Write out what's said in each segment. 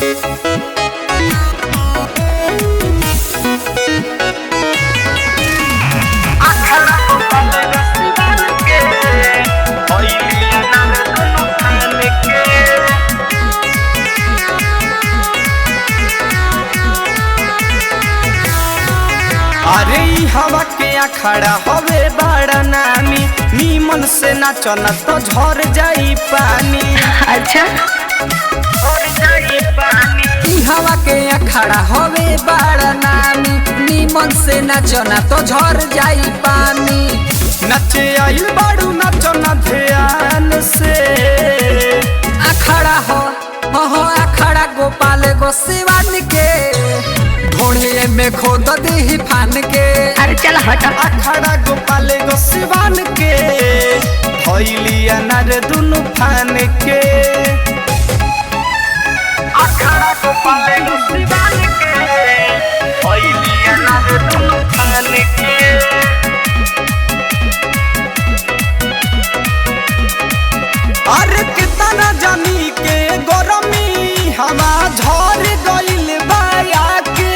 अरे हवा के अखाड़ा हवे बड़ा नामी, नीमन से नाचन तो झर जाई पानी। अच्छा झर जाई पानी। हवा के अखाड़ा हवे बड़ा नामी, नीमन से नाचन तो झर जाई पानी। नचे आइल बाड़ू नाचन ध्यान से। अखाड़ा हो अखाड़ा गोपाल गो सिवान के, ढोड़े में खोद दी फान के। अरे चल हट। अखाड़ा गोपाल गो सिवान के, धइली अनार दुनु फान के। अखाड़ा गोपाल गो सिवान के, धइली अनार दुनु फान के। अरे कितना जानी के गरमी हवा झर गइल बाया के,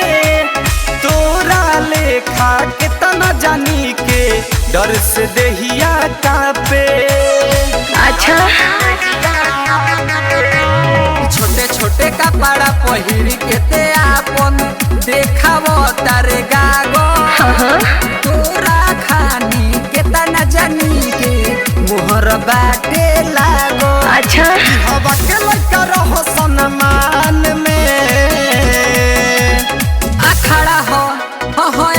तोरा लेखा कितना जानी के डर से देहिया कापे। अच्छा छोटे छोटे कपड़ा पहिर के ते आपन देखाव तारे गागो। तोरा खानी कितना जानी के मोहर बाटे लागो। अच्छा हवा के लड़का रहो सम्मान में। अखाड़ा हो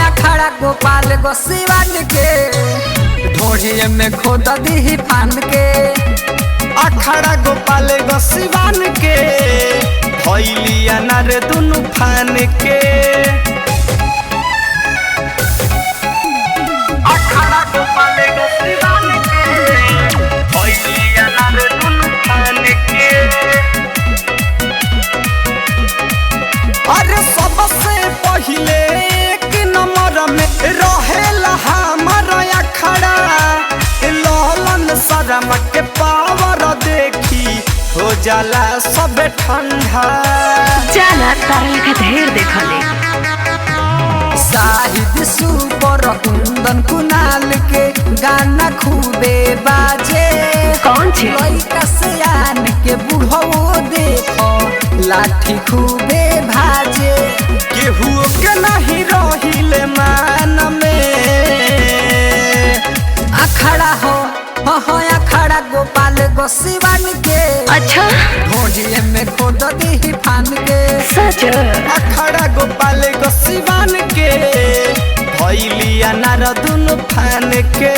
अखाड़ा गोपाल गो सिवान के, ढोढ़िए में खोद दी फान के। अखाड़ा गोपाल गो सिवान के, धइली अनार दुनु फान के। अखाड़ा गोपाल गो सिवान के, धइली अनार दुनु फान के। अरे सबसे पहिले एक नंबर में रहेला हमर अखाड़ा। ललन शर्म के पावर देखी हो जाला सब ठंडा। जाना तारा लेखा ढेर देखले। शाहिद सुपर कुंदन कुनाल के गाना खूबे बाजे। कौन छे? लइका सियान के बुढ़ो देखो लाठी खूबे भाजे। केहू के नहीं रहिले मान में। अखाड़ा हो अखाड़ा गोपाल गो सिवान के। अच्छा ढोढ़िए में खोद दी फान के। सच अखाड़ा गोपाल गो सिवान के, धइली अनार दुनु फान के।